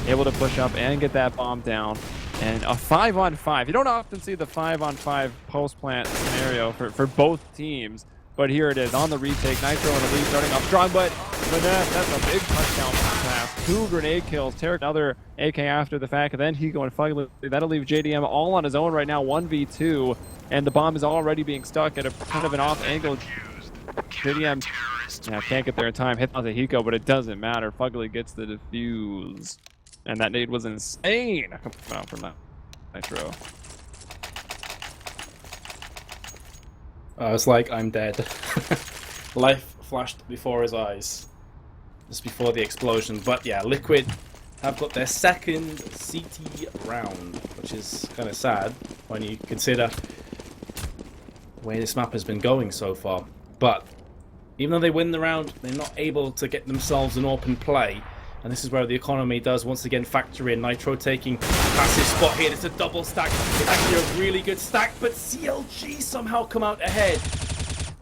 able to push up and get that bomb down. And a 5-on-5. You don't often see the 5-on-5 post-plant scenario for both teams, but here it is on the retake. Nitro and Elite starting off strong, but that's a big touchdown pass. 2 grenade kills. Tarek another AK after the fact, and then Hiko and Fugly. That'll leave JDM all on his own right now, 1v2, and the bomb is already being stuck at a kind of an off angle. JDM can't get there in time. Hit onto Hiko, but it doesn't matter. Fugly gets the defuse. And that nade was insane coming out from that Nitro. I was like, I'm dead. Life flashed before his eyes. Just before the explosion. But yeah, Liquid have got their second CT round, which is kind of sad when you consider where this map has been going so far. But even though they win the round, they're not able to get themselves an open play. And this is where the economy does once again factor in. Nitro taking passive spot here. It's a double stack. It's actually a really good stack, but CLG somehow come out ahead.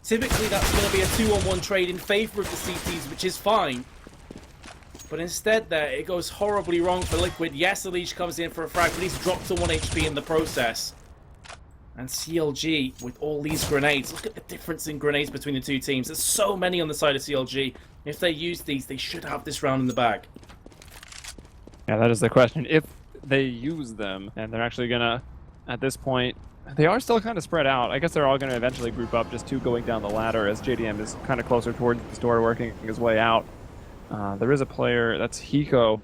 Typically that's going to be a 2-on-1 trade in favor of the CTs, which is fine. But instead there, it goes horribly wrong for Liquid. Yes, Elish comes in for a frag, but he's dropped to 1 HP in the process. And CLG, with all these grenades, look at the difference in grenades between the two teams. There's so many on the side of CLG. If they use these, they should have this round in the bag. Yeah, that is the question. If they use them, and they're actually gonna, at this point, they are still kind of spread out. I guess they're all gonna eventually group up, just 2 going down the ladder as JDM is kind of closer towards the store, working his way out. There is a player, that's Hiko,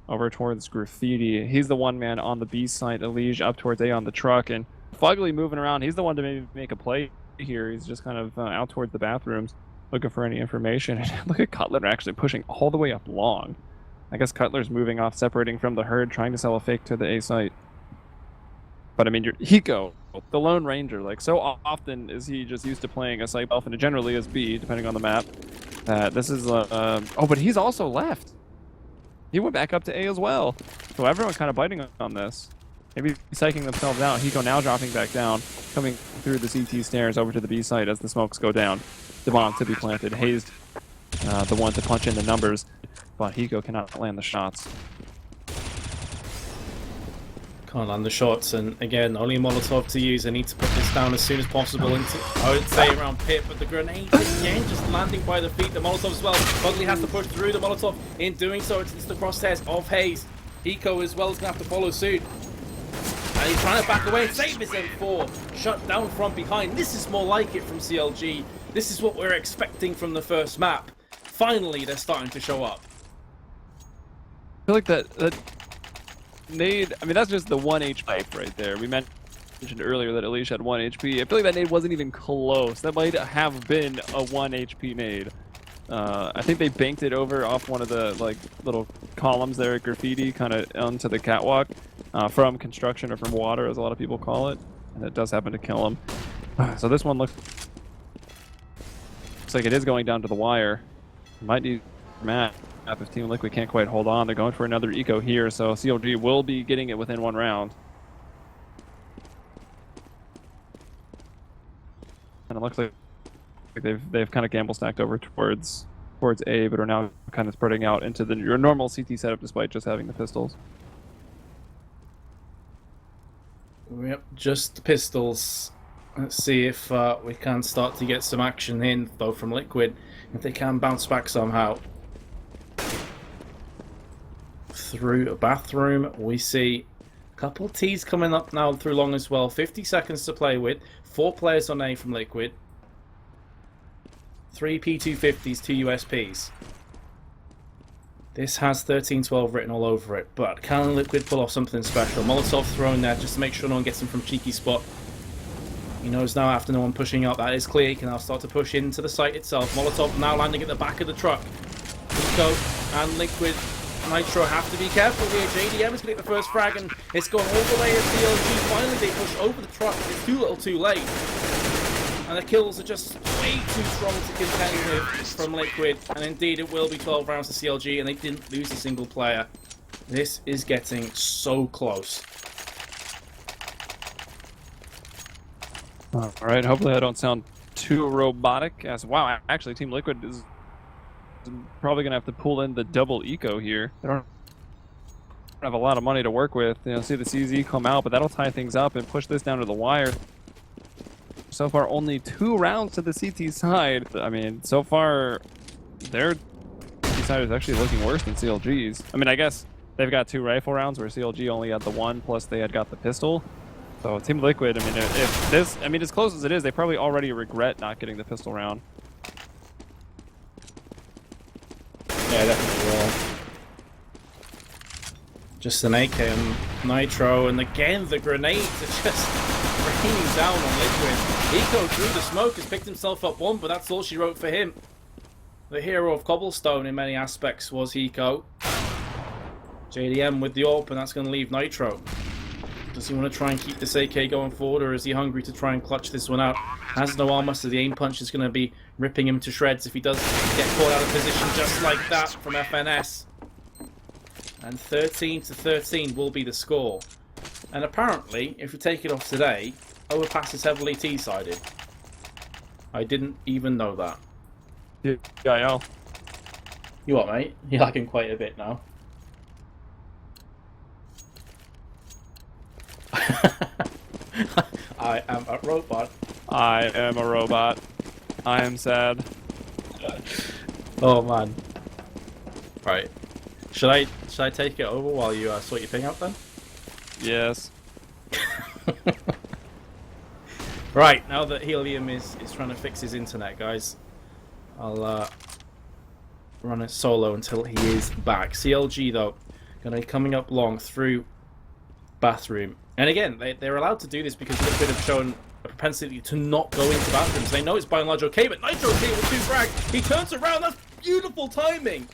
over towards Graffiti. He's the one man on the B side, Elige up towards A on the truck, and Fugly moving around. He's the one to maybe make a play here. He's just kind of out towards the bathrooms looking for any information. Look at Cutler actually pushing all the way up long. I guess Cutler's moving off, separating from the herd, trying to sell a fake to the A site. But I mean, Hiko, the Lone Ranger, like so often is he just used to playing a site buff, and it generally is B, depending on the map. This is, oh, but he's also left. He went back up to A as well. So everyone kind of biting on this. Maybe psyching themselves out. Hiko now dropping back down, coming through the CT stairs over to the B site as the smokes go down. The bomb to be planted. Hazed, the one to punch in the numbers, but Hiko cannot land the shots. Can't land the shots, and again, only a Molotov to use. I need to put this down as soon as possible into, I would say, around pit, but the grenade again just landing by the feet. The Molotov as well. Fugly has to push through the Molotov. In doing so, it's the crosshairs of Hayes. Hiko as well is going to have to follow suit. And he's trying to back away and save his M4. Shut down from behind. This is more like it from CLG. This is what we're expecting from the first map. Finally, they're starting to show up. I feel like that nade, I mean, that's just the 1 HP right there. We mentioned earlier that Elish had 1 HP. I feel like that nade wasn't even close. That might have been a 1 HP nade. I think they banked it over off one of the like little columns there at Graffiti, kind of onto the catwalk from construction or from water, as a lot of people call it, and it does happen to kill him. So this one looks like it is going down to the wire. Might need Matt if Team Liquid can't quite hold on. They're going for another eco here, so CLG will be getting it within 1 round. And it looks like they've kind of gamble stacked over towards A, but are now kind of spreading out into your normal CT setup despite just having the pistols. Yep, just the pistols. Let's see if we can start to get some action in, though, from Liquid. If they can bounce back somehow. Through a bathroom, we see a couple T's coming up now through long as well. 50 seconds to play with. 4 players on A from Liquid. 3 P250s, 2 USPs. This has 13-12 written all over it, but can Liquid pull off something special? Molotov thrown there just to make sure no one gets him from cheeky spot. He knows now after no one pushing out, that is clear. He can now start to push into the site itself. Molotov now landing at the back of the truck. Nico and Liquid Nitro have to be careful here. JDM is going to get the first frag, and it's gone all the way to CLG. Finally, they push over the truck. It's too little too late. And the kills are just way too strong to contend with from Liquid. And indeed, it will be 12 rounds to CLG, and they didn't lose a single player. This is getting so close. All right, hopefully I don't sound too robotic. As wow, actually, Team Liquid is probably gonna have to pull in the double eco here. They don't have a lot of money to work with. You know, see the CZ come out, but that'll tie things up and push this down to the wire. So far, only 2 rounds to the CT side. I mean, so far, their CT side is actually looking worse than CLG's. I mean, I guess they've got 2 rifle rounds where CLG only had the 1, plus they had got the pistol. So Team Liquid, I mean, if this, I mean, as close as it is, they probably already regret not getting the pistol round. Yeah, definitely will. Just an AK and Nitro, and again the grenades are just raining down on Liquid. Eco through the smoke has picked himself up 1, but that's all she wrote for him. The hero of Cobblestone in many aspects was Eco. JDM with the AWP, and that's going to leave Nitro. Does he want to try and keep this AK going forward, or is he hungry to try and clutch this one out? Has no armor, so the aim punch is going to be ripping him to shreds if he does get caught out of position just like that from FNS. And 13-13 will be the score. And apparently, if we take it off today, Overpass is heavily T-sided. I didn't even know that. Yeah. You what, mate? You're lagging quite a bit now. I am a robot. I am a robot. I am sad. Oh man. Right. Should I take it over while you sort your thing out then? Yes. Right, now that Helium is trying to fix his internet, guys, I'll run it solo until he is back. CLG though, gonna be coming up long through bathroom. And again, they're allowed to do this because Liquid have shown a propensity to not go into bathrooms. They know it's by and large okay, but Nitro's here with 2 frags. He turns around, that's beautiful timing.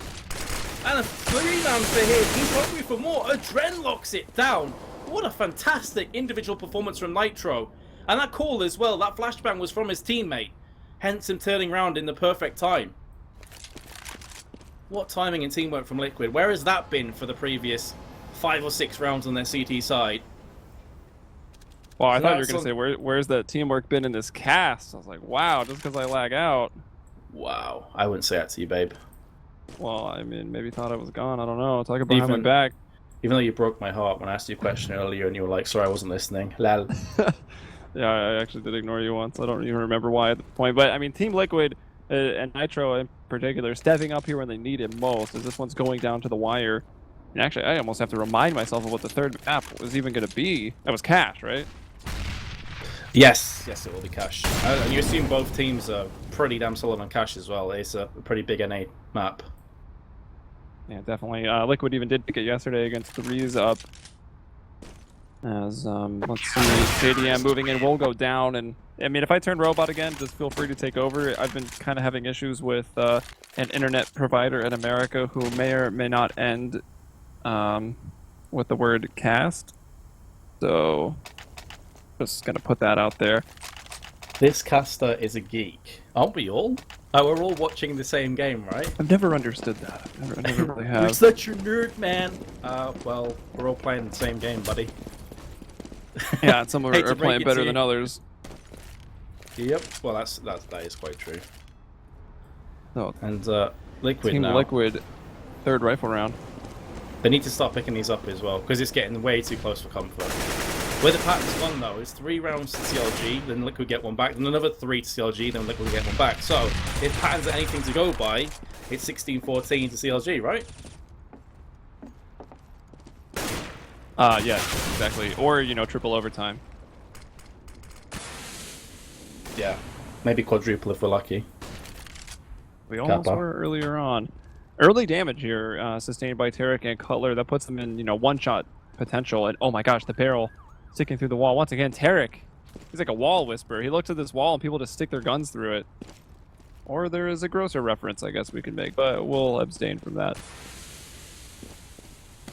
And a 3-man for him. He's hungry for more. Adren locks it down. What a fantastic individual performance from Nitro. And that call as well, that flashbang was from his teammate. Hence him turning around in the perfect time. What timing and teamwork from Liquid. Where has that been for the previous 5 or 6 rounds on their CT side? Well, I thought you were going to say, where's the teamwork been in this cast? I was like, wow, just because I lag out. Wow. I wouldn't say that to you, babe. Well, I mean, maybe thought I was gone. I don't know. Talking behind my back. Even though you broke my heart when I asked you a question earlier and you were like, sorry, I wasn't listening. Lol. Yeah, I actually did ignore you once. I don't even remember why at the point. But, I mean, Team Liquid and Nitro in particular stepping up here when they need it most, as this one's going down to the wire. And actually, I almost have to remind myself of what the third map was even going to be. That was Cash, right? Yes, it will be Cash. And you assume both teams are pretty damn solid on Cash as well. It's a pretty big NA map. Yeah, definitely. Liquid even did pick it yesterday against 3's up. As, let's see, JDM moving in will go down. And, I mean, if I turn robot again, just feel free to take over. I've been kind of having issues with an internet provider in America who may or may not end with the word cast. So, just going to put that out there. This caster is a geek. Aren't we all? Oh, we're all watching the same game, right? I've never understood that. I never really have. You're such a nerd, man. Well, we're all playing the same game, buddy. Yeah, and some are playing better than others. Yep. Well, that is quite true. Oh, and Liquid Team now. Liquid, 3rd rifle round. They need to start picking these up as well because it's getting way too close for comfort. Where the pattern's gone though is 3 rounds to CLG, then Liquid get 1 back, then another 3 to CLG, then Liquid get 1 back. So if patterns are anything to go by, it's 16-14 to CLG, right? Yeah, exactly. Or, you know, triple overtime. Yeah. Maybe quadruple if we're lucky. We almost were earlier on. Early damage here, sustained by Tarek and Cutler. That puts them in, you know, 1-shot potential. And oh my gosh, the barrel sticking through the wall. Once again, Tarek, he's like a wall whisperer. He looks at this wall and people just stick their guns through it. Or there is a grosser reference I guess we can make, but we'll abstain from that.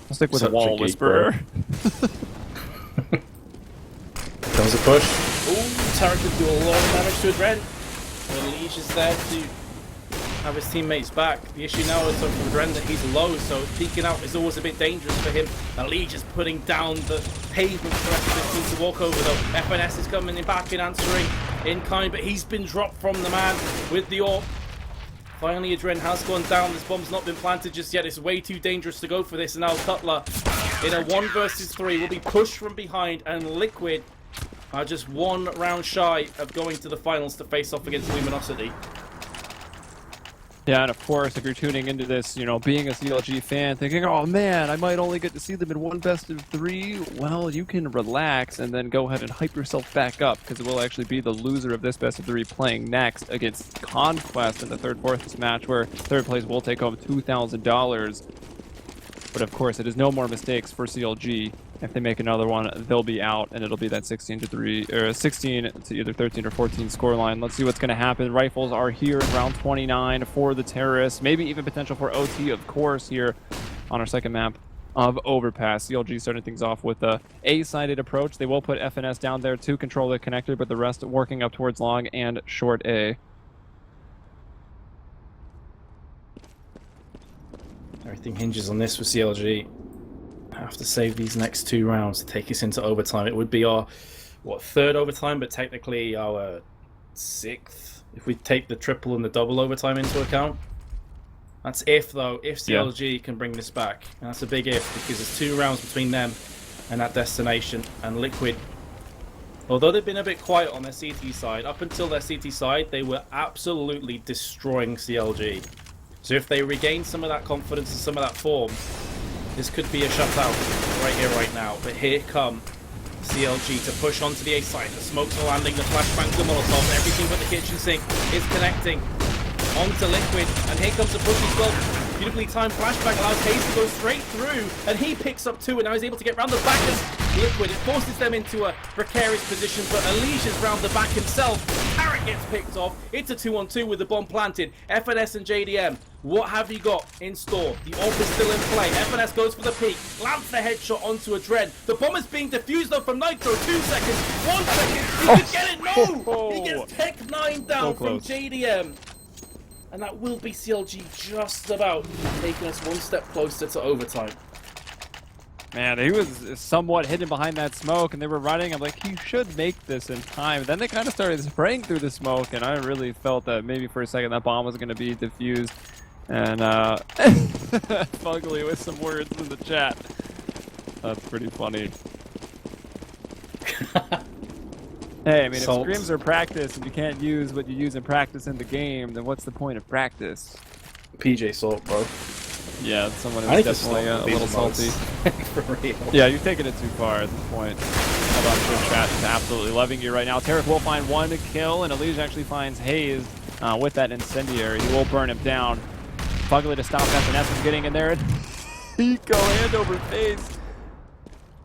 I'll stick with a wall whisperer. Comes a push. Ooh, Tarek could do a lot of damage to Adren. The leash is there to have his teammates back. The issue now is for Dren that he's low, so peeking out is always a bit dangerous for him. Ali just putting down the pavement for the rest of his team to walk over, though. FNS is coming in back and answering in kind, but he's been dropped from the man with the AWP. Finally, Adren has gone down. This bomb's not been planted just yet. It's way too dangerous to go for this. And now Cutler, in a 1 versus 3, will be pushed from behind, and Liquid are just 1 round shy of going to the finals to face off against Luminosity. Yeah, and of course, if you're tuning into this, you know, being a CLG fan, thinking, oh man, I might only get to see them in 1 best of 3, well, you can relax and then go ahead and hype yourself back up, because it will actually be the loser of this best of 3 playing next against Conquest in the 3rd-4th match, where 3rd place will take home $2,000. But of course, it is no more mistakes for CLG. If they make another one, they'll be out, and it'll be that 16-3 or 16 to either 13 or 14 scoreline. Let's see what's going to happen. Rifles are here in round 29 for the terrorists, maybe even potential for OT, of course, here on our 2nd map of Overpass. CLG starting things off with a A-sided approach. They will put FNS down there to control the connector, but the rest working up towards long and short A. Everything hinges on this for CLG. Have to save these next 2 rounds to take us into overtime. It would be our, 3rd overtime, but technically our 6th, if we take the triple and the double overtime into account. That's if, though, if CLG can bring this back. And that's a big if, because there's 2 rounds between them and that destination. And Liquid, although they've been a bit quiet on their CT side, up until their CT side, they were absolutely destroying CLG. So if they regain some of that confidence and some of that form, this could be a shutout right here, right now. But here come CLG to push onto the A side. The smokes are landing, the flashbangs, the Molotov, everything but the kitchen sink is connecting onto Liquid. And here comes the push as well. Beautifully timed flashbang allows Hayes to go straight through, and he picks up 2, and now he's able to get round the back as Liquid. It forces them into a precarious position, but Alicia's round the back himself. Carrot gets picked off. It's a 2-on-2 with the bomb planted. FNS and JDM, what have you got in store? The AWP is still in play. FNS goes for the peek, lands the headshot onto a Dread. The bomb is being defused though from Nitro. 2 seconds, 1 second. He could get it. No! He gets Tech 9 down from JDM. And that will be CLG just about taking us 1 step closer to overtime. Man, he was somewhat hidden behind that smoke, and they were running. I'm like, he should make this in time. Then they kind of started spraying through the smoke, and I really felt that maybe for a second that bomb was going to be defused. And Fugly with some words in the chat. That's pretty funny. Hey, I mean, Salt. if scrims are practice and you can't use what you use in practice in the game, then what's the point of practice? PJ Salt, bro. Yeah, someone who's definitely a little salty. For real. Yeah, you've taken it too far at this point. Hold on, sure, chat is absolutely loving you right now. Tarek will find 1 kill, and Elige actually finds Hayes with that incendiary. He will burn him down. Fugly to stop FNS from getting in there, and he go hand over face.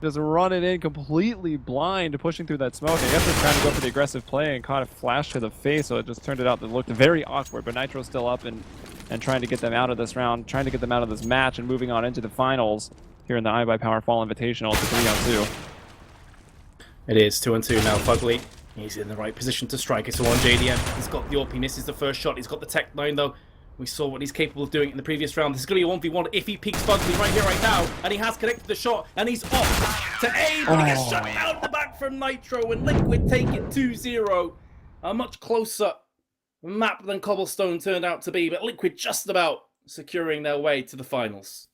Just run it in completely blind, pushing through that smoke. I guess they're trying to go for the aggressive play and caught a flash to the face, so it just turned it out that looked very awkward. But Nitro's still up and trying to get them out of this round, trying to get them out of this match and moving on into the finals here in the iBUYPOWER Fall Invitational. It's a 3-on-2. It is 2-on-2 now. Fugly, he's in the right position to strike. It's on JDM. He's got the AWP. He misses the first shot. He's got the Tech 9 though. We saw what he's capable of doing in the previous round. This is going to be a 1v1 if he peeks Fugly right here, right now. And he has connected the shot, and he's off to aim. But he gets shut down the back from Nitro, and Liquid take it 2-0. A much closer map than Cobblestone turned out to be, but Liquid just about securing their way to the finals.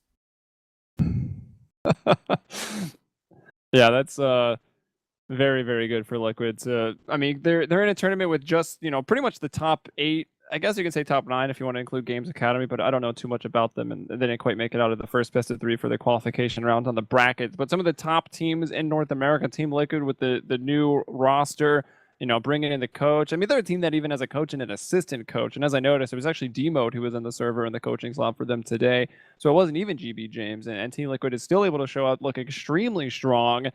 Yeah, that's very, very good for Liquid. I mean, they're in a tournament with just, you know, pretty much the top 8. I guess you can say top 9 if you want to include Games Academy, but I don't know too much about them, and they didn't quite make it out of the first best of 3 for the qualification round on the brackets. But some of the top teams in North America, Team Liquid with the new roster, you know, bringing in the coach. I mean, they're a team that even has a coach and an assistant coach. And as I noticed, it was actually D-Mode who was in the server in the coaching slot for them today. So it wasn't even GB James, and Team Liquid is still able to show up, look extremely strong.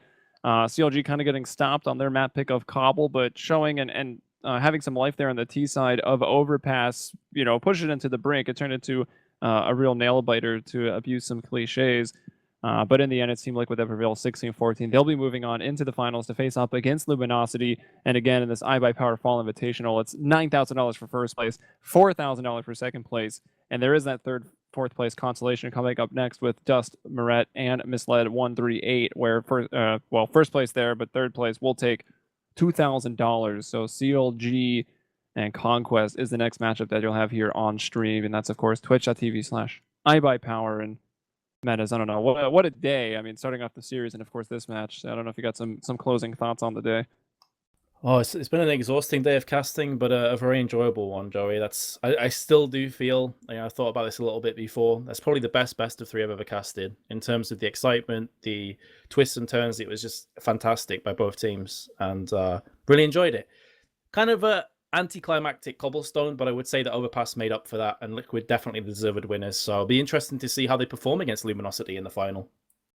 CLG kind of getting stopped on their map pick of Cobble, but showing and having some life there on the T side of Overpass, you know, push it into the brink. It turned into a real nail biter, to abuse some cliches. But in the end, it seemed like with that prevail 16-14, they'll be moving on into the finals to face up against Luminosity. And again, in this iBUYPOWER Fall Invitational, it's $9,000 for first place, $4,000 for second place. And there is that fourth place consolation coming up next with Dust, Moret, and Misled 138, where first place there, but third place will take $2,000. So CLG and Conquest is the next matchup that you'll have here on stream. And that's, of course, twitch.tv/iBUYPOWER. And Metas, I don't know. What a day. I mean, starting off the series and, of course, this match. I don't know if you got some closing thoughts on the day. Oh, it's been an exhausting day of casting, but a very enjoyable one, Joey. I still do feel, I thought about this a little bit before, that's probably the best of 3 I've ever casted. In terms of the excitement, the twists and turns, it was just fantastic by both teams, and really enjoyed it. Kind of a anticlimactic cobblestone, but I would say that Overpass made up for that, and Liquid definitely the deserved winners, so it'll be interesting to see how they perform against Luminosity in the final.